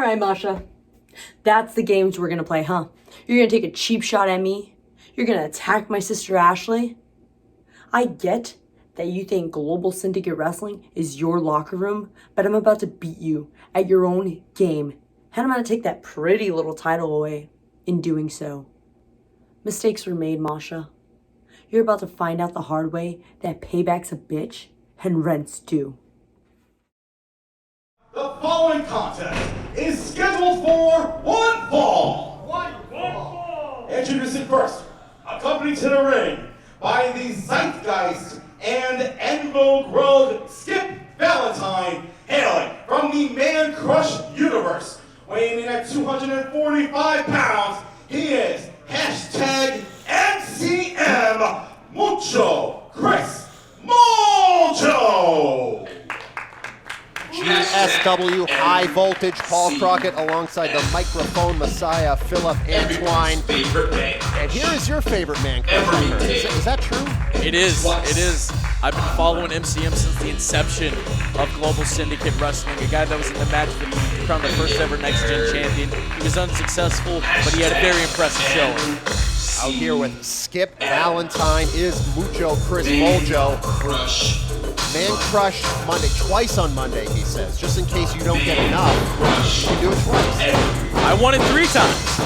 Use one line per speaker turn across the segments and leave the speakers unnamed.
right, Masha. That's the games we're gonna play, huh? You're gonna take a cheap shot at me? You're gonna attack my sister Ashley? I get that you think Global Syndicate Wrestling is your locker room, but I'm about to beat you at your own game, and I'm gonna take that pretty little title away in doing so. Mistakes were made, Masha. You're about to find out the hard way that payback's a bitch and rent's due.
The following contest is scheduled for one fall. One fall. Introducing first, accompanied to the ring by the Zeitgeist and En Vogue Rogue Skip Valentine, hailing from the Man Crush universe, weighing in at 245 pounds. He is #MCM Mojo Chris Mojo.
GSW High Voltage, Paul Crockett alongside the microphone messiah, Philip Antwine. And here is your favorite man, Chris. Is that true?
It is. It is. I've been following MCM since the inception of Global Syndicate Wrestling, a guy that was in the match to crown the first ever Next Gen champion. He was unsuccessful, but he had a very impressive showing.
Out here with Skip Valentine is Mucho Chris Mojo. Man Crush Monday, twice on Monday, he says. Just in case you don't get enough, you can do it twice.
I won it 3 times.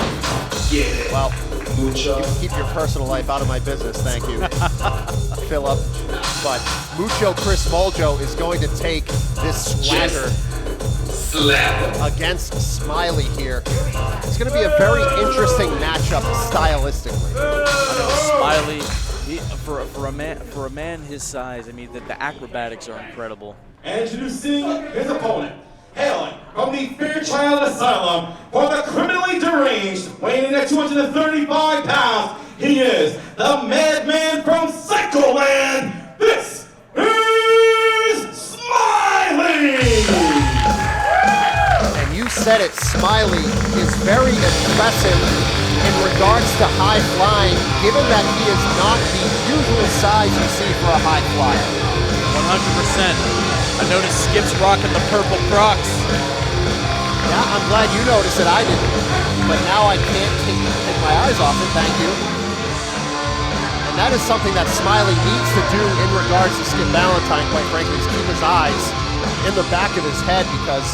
Well, you can keep your personal life out of my business, thank you, Philip. But Mucho Chris Mojo is going to take this swagger against Smiley here. It's going to be a very interesting matchup stylistically.
Smiley, for a man his size, I mean, the acrobatics are incredible.
Introducing his opponent, hailing from the Fairchild Asylum for the criminally deranged, weighing in at 235 pounds. He is the madman from Psycholand. This is Smiley!
And you said it, Smiley is very impressive in regards to high flying, given that he is not the usual size you see for a high flyer.
100%. I noticed Skip's rocking the purple Crocs.
Yeah, I'm glad you noticed it. I didn't. But now I can't take my eyes off it, thank you. And that is something that Smiley needs to do in regards to Skip Valentine, quite frankly, is keep his eyes in the back of his head, because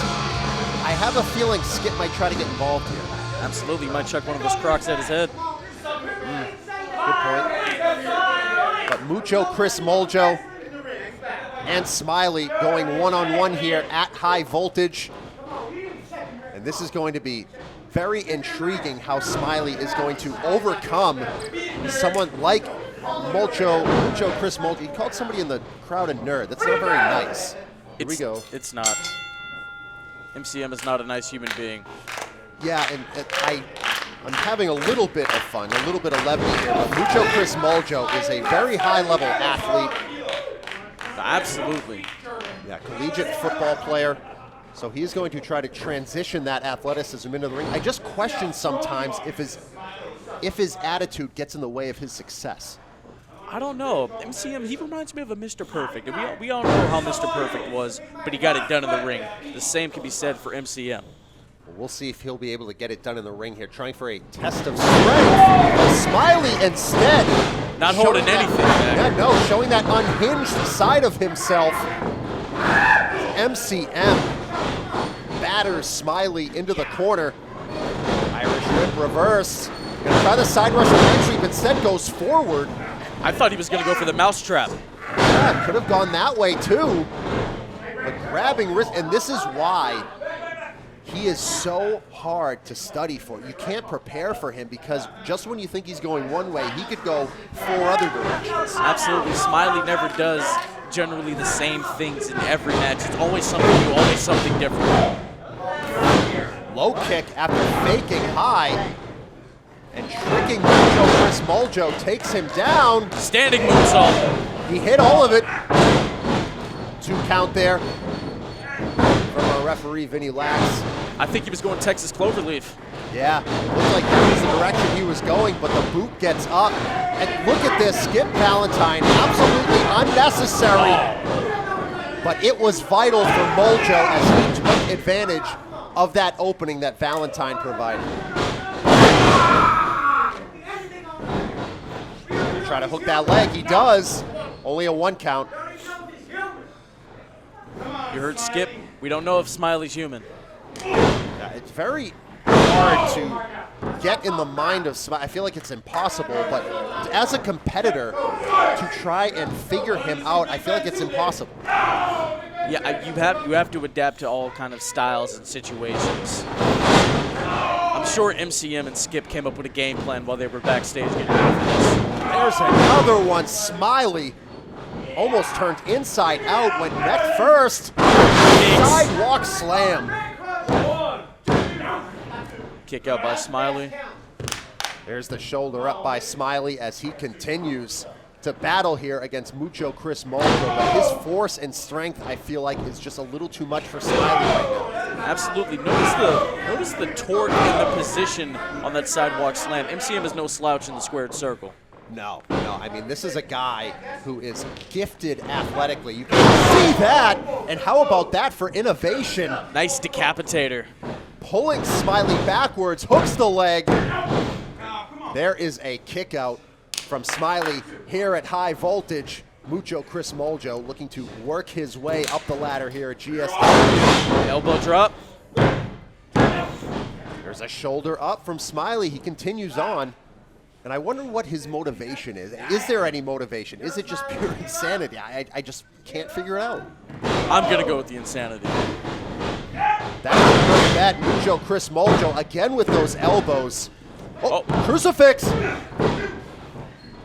I have a feeling Skip might try to get involved here.
Absolutely, he might chuck one of those Crocs at his head.
Good point. But Mucho Chris Mojo and Smiley going one-on-one here at High Voltage. And this is going to be very intriguing how Smiley is going to overcome someone like Mucho Chris Mojo. He called somebody in the crowd a nerd. That's not very nice. Here we go.
It's not. MCM is not a nice human being.
Yeah, and I'm having a little bit of fun, a little bit of levity here. But Mucho Chris Mojo is a very high-level athlete.
Absolutely.
Yeah, collegiate football player. So he's going to try to transition that athleticism into the ring. I just question sometimes if his attitude gets in the way of his success.
I don't know. MCM, he reminds me of a Mr. Perfect. And we all know how Mr. Perfect was, but he got it done in the ring. The same can be said for MCM.
We'll see if he'll be able to get it done in the ring here, trying for a test of strength. Smiley instead.
Not holding anything back.
Yeah, no, showing that unhinged side of himself. MCM batters Smiley into the corner. Irish whip reverse. Gonna try the side rush eventually, but instead goes forward.
I thought he was gonna go for the mousetrap.
Yeah, could have gone that way too. But grabbing wrist, and this is why he is so hard to study for. You can't prepare for him, because just when you think he's going one way, he could go 4 other directions.
Absolutely. Smiley never does generally the same things in every match. It's always something new, always something different.
Low kick after faking high and tricking Mucho Chris Mojo, takes him down.
Standing moonsault.
He hit all of it. 2 count there from our referee, Vinny Lax.
I think he was going Texas Cloverleaf.
Yeah, looked like that was the direction he was going, but the boot gets up. And look at this, Skip Valentine, absolutely unnecessary. But it was vital for Mojo as he took advantage of that opening that Valentine provided. Try to hook that leg. He does. Only a 1 count.
You heard Skip. We don't know if Smiley's human.
It's very hard to get in the mind of Smiley. I feel like it's impossible, but as a competitor, to try and figure him out, I feel like it's impossible.
Yeah, you have to adapt to all kind of styles and situations. I'm sure MCM and Skip came up with a game plan while they were backstage getting ready for this.
There's another one. Smiley almost turned inside out, went neck first. Sidewalk slam.
Kick out by Smiley.
There's the shoulder up by Smiley as he continues to battle here against Mojo Chris Mojo. But his force and strength, I feel like, is just a little too much for Smiley right now.
Absolutely. Notice the torque and the position on that sidewalk slam. MCM is no slouch in the squared circle.
No. I mean, this is a guy who is gifted athletically. You can see that. And how about that for innovation?
Nice decapitator.
Pulling Smiley backwards, hooks the leg. There is a kick out from Smiley here at High Voltage. Mojo Chris Mojo looking to work his way up the ladder here at GSW.
Elbow drop.
There's a shoulder up from Smiley. He continues on. And I wonder what his motivation is. Is there any motivation? Is it just pure insanity? I just can't figure it out.
I'm going to go with the insanity.
That's a good bet. Mojo Chris Mojo again with those elbows. Oh. Crucifix.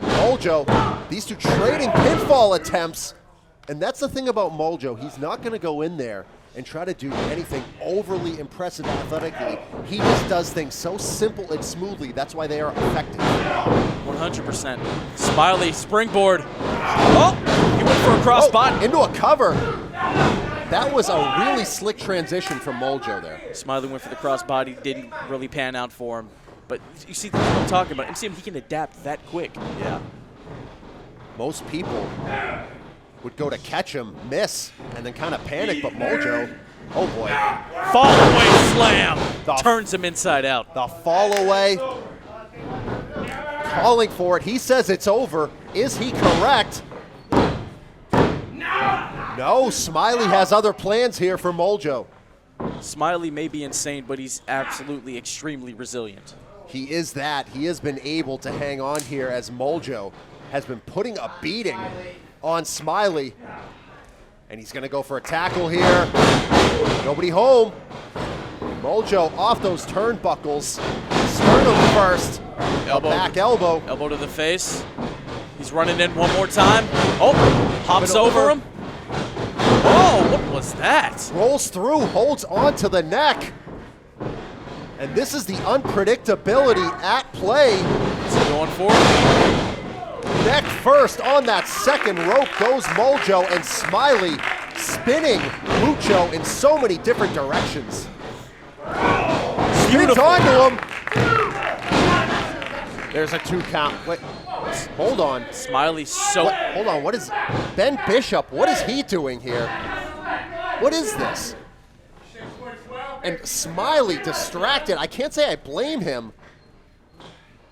Mojo, these two trading pinfall attempts. And that's the thing about Mojo. He's not going to go in there and try to do anything overly impressive athletically. He just does things so simple and smoothly. That's why they are effective.
100%. Smiley, springboard. Oh, he went for a crossbody.
Into a cover. That was a really slick transition from Mojo there.
Smiley went for the crossbody, didn't really pan out for him. But you see what I'm talking about. MCM, he can adapt that quick.
Yeah. Most people would go to catch him, miss, and then kind of panic, but Mojo, oh boy.
Fall away slam. Turns him inside out.
The fall away. Calling for it. He says it's over. Is he correct? No, Smiley has other plans here for Mojo.
Smiley may be insane, but he's absolutely extremely resilient.
He is that. He has been able to hang on here as Mojo has been putting a beating on Smiley. And he's going to go for a tackle here. Nobody home. Mojo off those turnbuckles. Sternum first.
Elbow.
Back elbow.
Elbow to the face. He's running in one more time. Oh, hops over him. Oh, what was that?
Rolls through, holds on to the neck. And this is the unpredictability at play.
Is he going for it?
Neck first on that second rope goes Mojo, and Smiley spinning Mucho in so many different directions. Spins onto him. There's a 2 count. Wait, hold on.
Smiley
hold on, what is Ben Bishop? What is he doing here? What is this? And Smiley distracted. I can't say I blame him.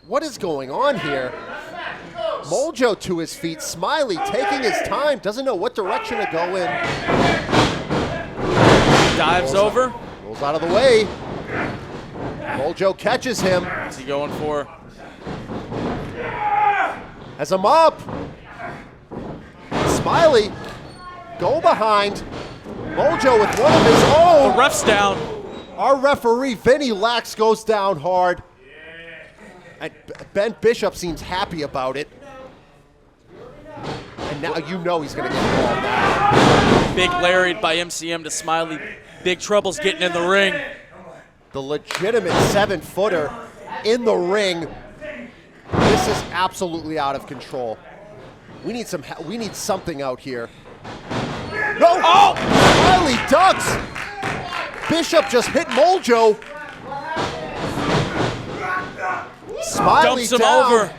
What is going on here? Mojo to his feet. Smiley taking his time. Doesn't know what direction to go in.
Dives over.
Rolls out of the way. Mojo catches him.
What's he going for?
Has him up. Smiley, go behind. Mojo with one of his own.
The ref's down.
Our referee, Vinny Lax, goes down hard. And Ben Bishop seems happy about it. And now you know he's going to get involved now.
Big lariat by MCM to Smiley. Big Trouble's getting in the ring.
The legitimate 7-footer in the ring. This is absolutely out of control. We need something out here. No! Oh! Smiley ducks! Bishop just hit Mojo. Smiley
dumps him
down.
over.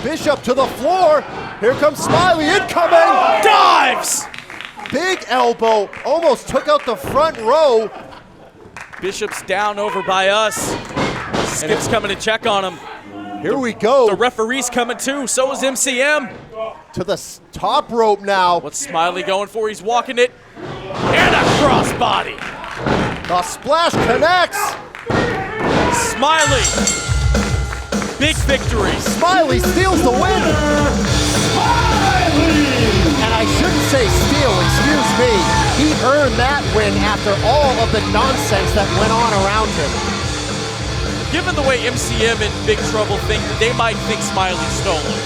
Bishop to the floor. Here comes Smiley incoming.
Dives!
Big elbow. Almost took out the front row.
Bishop's down over by us. Skip's coming to check on him.
Here we go.
The referee's coming too, so is MCM.
To the top rope now.
What's Smiley going for? He's walking it. And a crossbody.
The splash connects.
Smiley. Big victory.
Smiley steals the win. And I shouldn't say steal, excuse me. He earned that win after all of the nonsense that went on around him.
Given the way MCM and Big Trouble think, they might think Smiley stole it.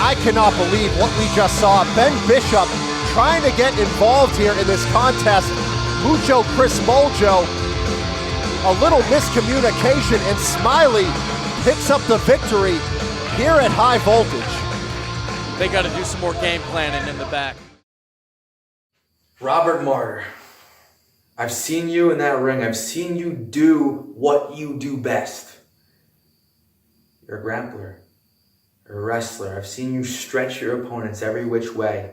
I cannot believe what we just saw. Ben Bishop trying to get involved here in this contest. Mojo, Chris Mojo, a little miscommunication, and Smiley picks up the victory here at High Voltage.
They got to do some more game planning in the back.
Robert Martyr, I've seen you in that ring. I've seen you do what you do best. You're a grappler. You're a wrestler. I've seen you stretch your opponents every which way.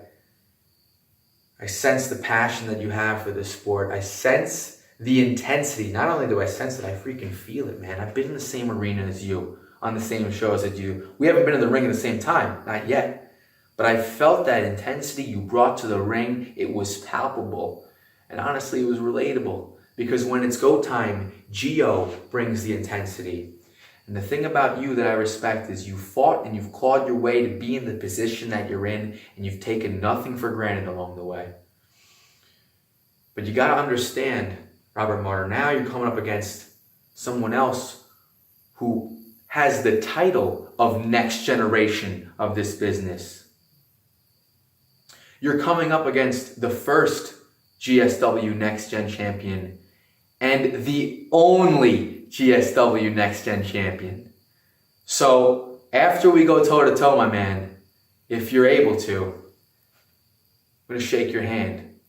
I sense the passion that you have for this sport. I sense the intensity. Not only do I sense it, I freaking feel it, man. I've been in the same arena as you, on the same shows as you. We haven't been in the ring at the same time, not yet. But I felt that intensity you brought to the ring. It was palpable. And honestly, it was relatable. Because when it's go time, Gio brings the intensity. And the thing about you that I respect is you fought and you've clawed your way to be in the position that you're in, and you've taken nothing for granted along the way. But you got to understand, Robert Martyr, now you're coming up against someone else who has the title of next generation of this business. You're coming up against the first GSW Next Gen Champion and the only GSW Next Gen Champion. So after we go toe to toe, my man, if you're able to, I'm going to shake your hand.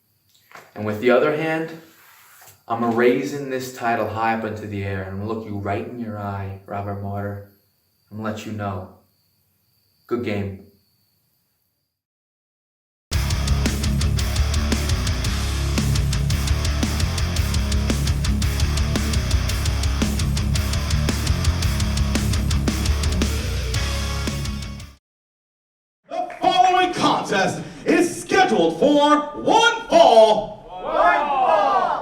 And with the other hand, I'm raising this title high up into the air. And I'm going to look you right in your eye, Robert Martyr. I'm going to let you know. Good game.
Contest is scheduled for one fall.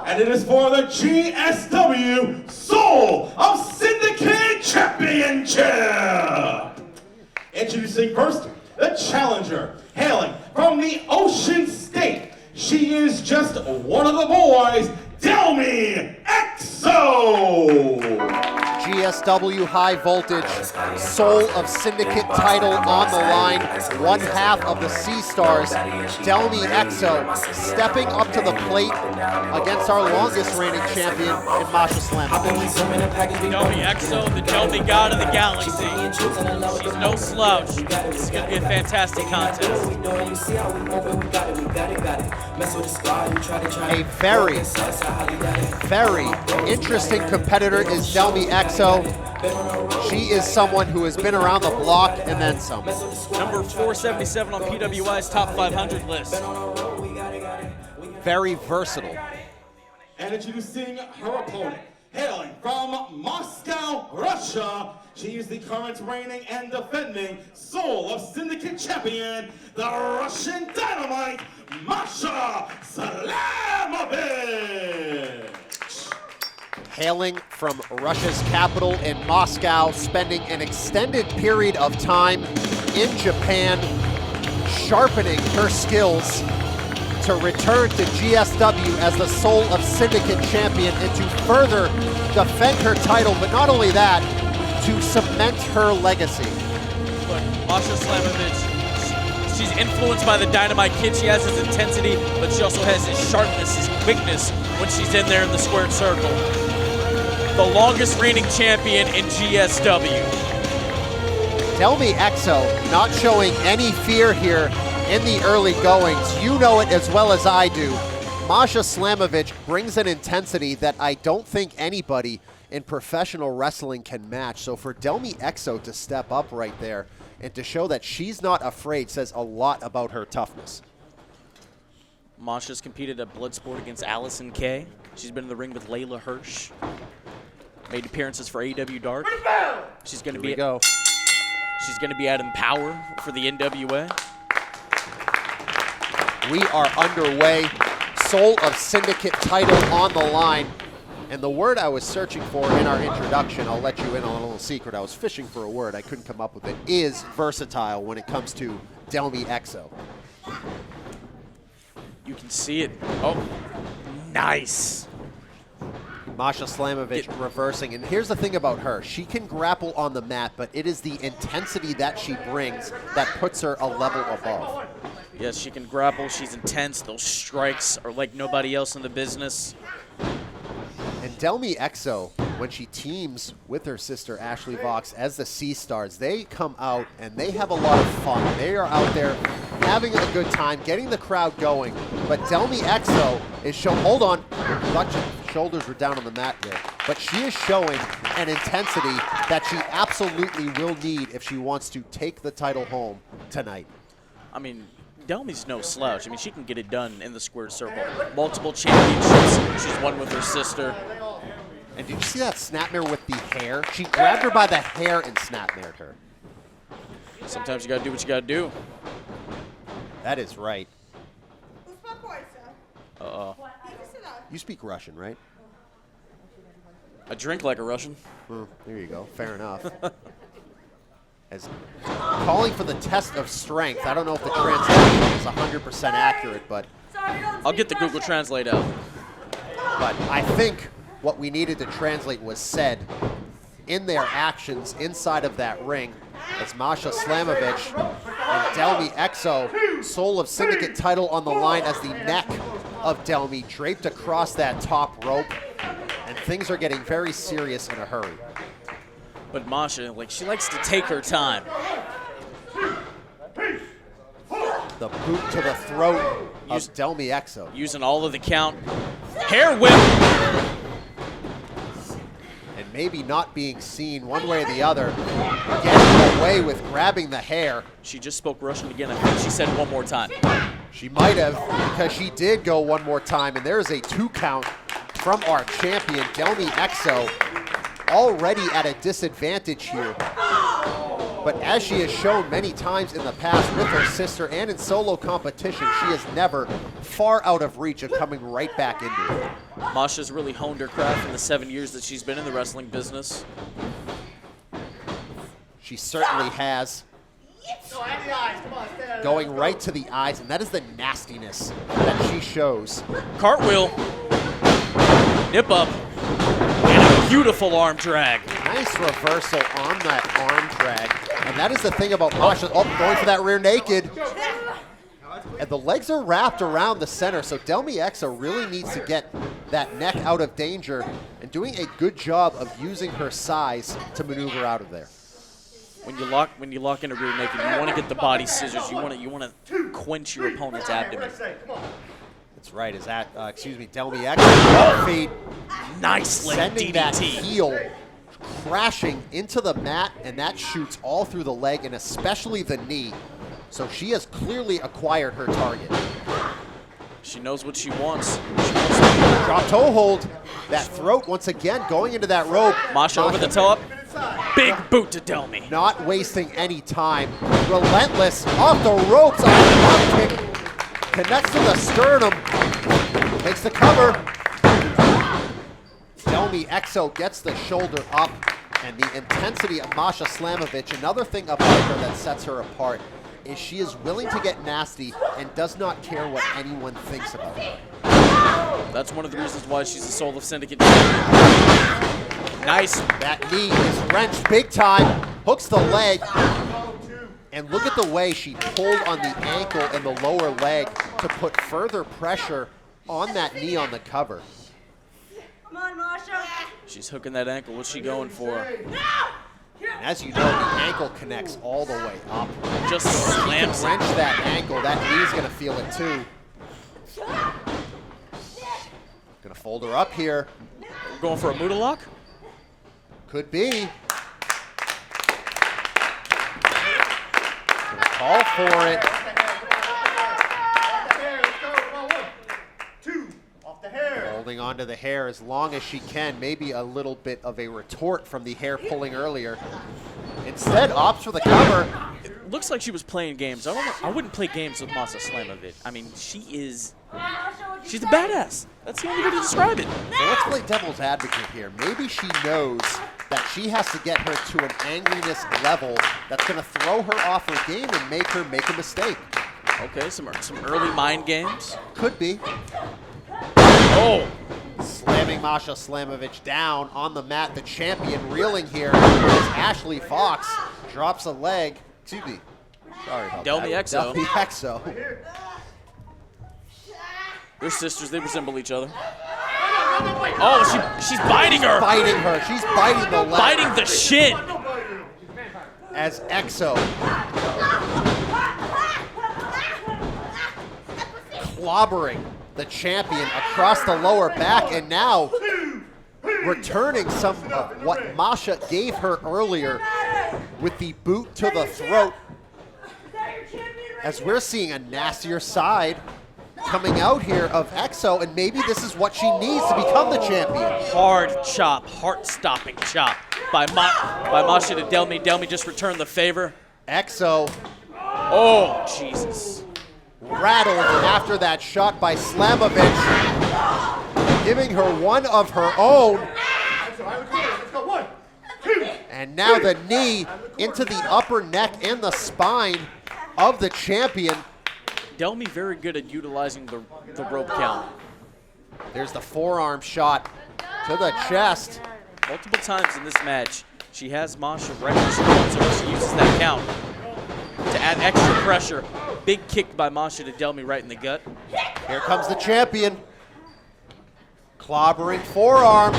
And it is for the GSW Soul of Syndicate Championship. Introducing first, the challenger, hailing from the Ocean State. She is just one of the boys, Delmi Exo.
GSW High Voltage, Soul of Syndicate title on the line. One half of the Sea Stars, Delmi Exo, stepping up to the plate against our longest reigning champion in Masha Slamovich.
Delmi Exo, the Delmi god of the galaxy. She's no slouch. This is going to be a fantastic contest.
A very, very interesting competitor is Delmi Exo. She is someone who has been around the block and then some.
Number 477 on PWI's top 500 list.
Very versatile.
And introducing her opponent, hailing from Moscow, Russia, she is the current reigning and defending Soul of Syndicate Champion, the Russian Dynamite, Masha Slamovich.
Hailing from Russia's capital in Moscow, spending an extended period of time in Japan, sharpening her skills to return to GSW as the Soul of Syndicate Champion and to further defend her title, but not only that, to cement her legacy.
Look, Masha Slamovich, she's influenced by the Dynamite Kid. She has his intensity, but she also has his sharpness, his quickness when she's in there in the squared circle. The longest reigning champion in GSW.
Delmi Exo not showing any fear here in the early goings. You know it as well as I do. Masha Slamovich brings an intensity that I don't think anybody in professional wrestling can match. So for Delmi Exo to step up right there and to show that she's not afraid says a lot about her toughness.
Masha's competed at Bloodsport against Allison Kay. She's been in the ring with Layla Hirsch. Made appearances for AEW Dark. She's going to be She's going to be at Empower for the NWA.
We are underway. Soul of Syndicate title on the line. And the word I was searching for in our introduction, I'll let you in on a little secret. I was fishing for a word. I couldn't come up with it. Is versatile when it comes to Delmi Exo.
You can see it. Oh, nice.
Masha Slamovich reversing. And here's the thing about her. She can grapple on the mat, but it is the intensity that she brings that puts her a level above.
Yes, she can grapple. She's intense. Those strikes are like nobody else in the business.
And Delmi Exo, when she teams with her sister Ashley Vox as the Sea Stars, they come out and they have a lot of fun. They are out there having a good time, getting the crowd going. But Delmi Exo is showing, hold on, thought your shoulders were down on the mat there. But she is showing an intensity that she absolutely will need if she wants to take the title home tonight.
I mean, Delmi's no slouch. I mean, she can get it done in the squared circle. Multiple championships she's won with her sister.
And did you see that snapmare with the hair? She grabbed her by the hair and snapmared her.
Sometimes you gotta do what you gotta do.
That is right.
Uh-oh.
You speak Russian, right?
I drink like a Russian.
Well, there you go. Fair enough. As calling for the test of strength. I don't know if the translation is 100% accurate, but
I'll get the Google Translate out.
But I think what we needed to translate was said in their actions inside of that ring as Masha Slamovich and Delmi Exo, Soul of Syndicate title on the line as the neck of Delmi draped across that top rope. And things are getting very serious in a hurry.
But Masha, like, she likes to take her time.
The boot to the throat of Delmi Exo.
Using all of the count. Hair whip!
And maybe not being seen one way or the other. Getting away with grabbing the hair.
She just spoke Russian again. I think she said one more time.
She might have, because she did go one more time. And there's a 2 count from our champion, Delmi Exo. Already at a disadvantage here. But as she has shown many times in the past with her sister and in solo competition, she is never far out of reach of coming right back into it.
Masha's really honed her craft in the 7 years that she's been in the wrestling business.
She certainly has. Going right to the eyes, and that is the nastiness that she shows.
Cartwheel. Nip up. And a beautiful arm drag.
Nice reversal on that arm drag. And that is the thing about Masha. Oh, going for that rear naked. And the legs are wrapped around the center, so Delmi Exo really needs to get that neck out of danger and doing a good job of using her size to maneuver out of there.
When you lock in a rear naked, you want to get the body scissors. You want to quench your opponent's abdomen.
That's right. Is that Delmi Exo feed
Nicely
sending
DDT.
that heel crashing into the mat, and that shoots all through the leg and especially the knee. So she has clearly acquired her target.
She knows what she wants.
Drop toe hold. That throat once again going into that rope.
Masha over the top. Big boot to Delmi.
Not wasting any time. Relentless off the ropes on a drop kick. Connects to the sternum. Takes the cover. Delmi Exo gets the shoulder up. And the intensity of Masha Slamovich, another thing about her that sets her apart, is she is willing to get nasty and does not care what anyone thinks about her.
That's one of the reasons why she's the Soul of Syndicate Championship. Nice.
That knee is wrenched big time, hooks the leg, and look at the way she pulled on the ankle and the lower leg to put further pressure on that knee on the cover.
Come on, Masha.
She's hooking that ankle. What's she going for?
And as you know, the ankle connects all the way up.
Just
She can
slams
wrench
it.
that ankle, that knee's gonna feel it too. Gonna fold her up here.
We're going for a Muda lock?
Could be. Gonna call for it. Holding on to the hair as long as she can. Maybe a little bit of a retort from the hair pulling earlier. Instead, opts for the cover.
It looks like she was playing games. I wouldn't play games with Masha Slamovich. I mean, she's a badass. That's the only way to describe it.
So let's play devil's advocate here. Maybe she knows that she has to get her to an angriness level that's going to throw her off her game and make her make a mistake.
Okay, some early mind games.
Could be.
Oh!
Slamming Masha Slamovich down on the mat. The champion reeling here as Ashley Fox drops a leg. Excuse me. Sorry about
Delmi
that.
Exo.
Delmi Exo.
They're sisters. They resemble each other. Oh, she's biting her.
Biting her. She's biting the leg.
Biting the shin.
As Exo clobbering the champion across the lower back, and now returning some of what Masha gave her earlier with the boot to the throat. As we're seeing a nastier side coming out here of Exo, and maybe this is what she needs to become the champion.
Hard chop, heart-stopping chop by Masha to Delmi. Delmi just returned the favor.
Exo.
Oh, Jesus.
Rattled after that shot by Slamovich, giving her one of her own. And now the knee into the upper neck and the spine of the champion.
Delmi very good at utilizing the rope count.
There's the forearm shot to the chest.
Multiple times in this match, she has Masha right where she wants her. She uses that count to add extra pressure. Big kick by Masha to Delmi right in the gut.
Here comes the champion. Clobbering forearm.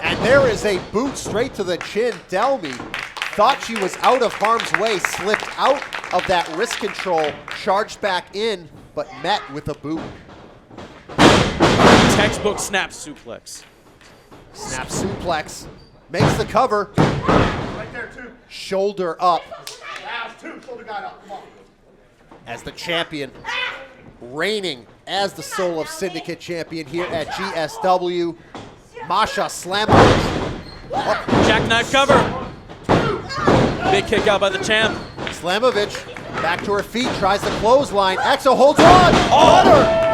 And there is a boot straight to the chin. Delmi thought she was out of harm's way, slipped out of that wrist control, charged back in, but met with a boot.
Textbook snap suplex.
Snap suplex. Makes the cover.
Right there, too.
Shoulder up.
Last two. Shoulder guy up. Come on.
As the champion, reigning as the Soul of Syndicate champion here at GSW, Masha Slamovich.
Jackknife cover. Big kick out by the champ.
Slamovich back to her feet, tries the clothesline. Exo holds on. Cutter.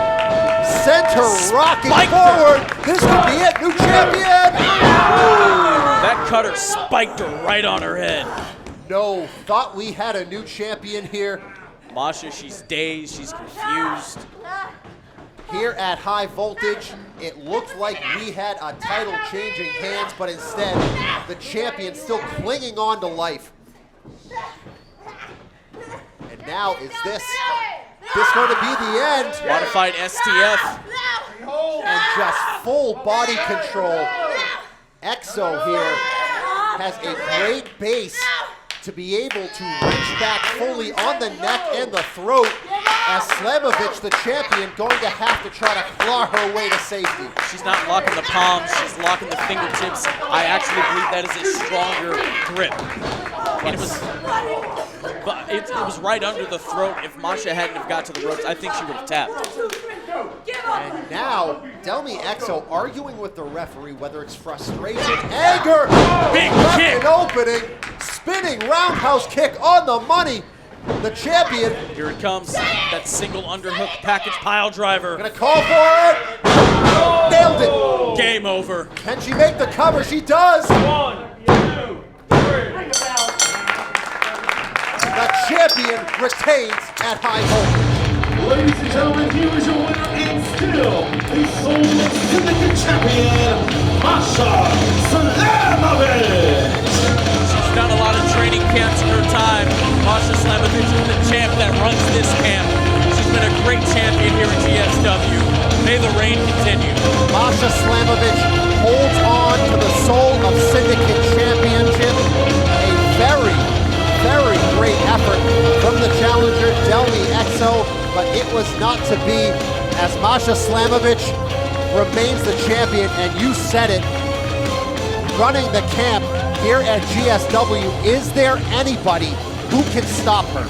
Sent her rocking forward. This could be it. New champion.
That cutter spiked her right on her head.
No, thought we had a new champion here.
Masha, she's dazed, she's confused.
Here at High Voltage, it looked like we had a title changing hands, but instead, the champion still clinging on to life. And now, is this going to be the end?
Modified STF.
And just full body control. Exo here has a great base to be able to reach back fully on the neck and the throat, as Slamovich, the champion, going to have to try to claw her way to safety.
She's not locking the palms, she's locking the fingertips. I actually believe that is a stronger grip. And it was right under the throat. If Masha hadn't have got to the ropes, I think she would have tapped.
And now, Delmi Exo arguing with the referee, whether it's frustration, anger,
big kick,
an opening, spinning roundhouse kick on the money. The champion.
Here it comes, that single underhook package pile driver.
Gonna call for it. Nailed it.
Game over.
Can she make the cover? She does.
1, 2, 3.
The champion retains at High Voltage.
Ladies and gentlemen, here is your winner and still the Soul of Syndicate Champion, Masha Slamovich.
She's done a lot of training camps in her time. Masha Slamovich is the champ that runs this camp. She's been a great champion here at GSW. May the reign continue.
Masha Slamovich holds on to the Soul of Syndicate Championship. A very, very great effort from the challenger, Delmi Exo, but it was not to be, as Masha Slamovich remains the champion, and you said it, running the camp here at GSW. Is there anybody who can stop her?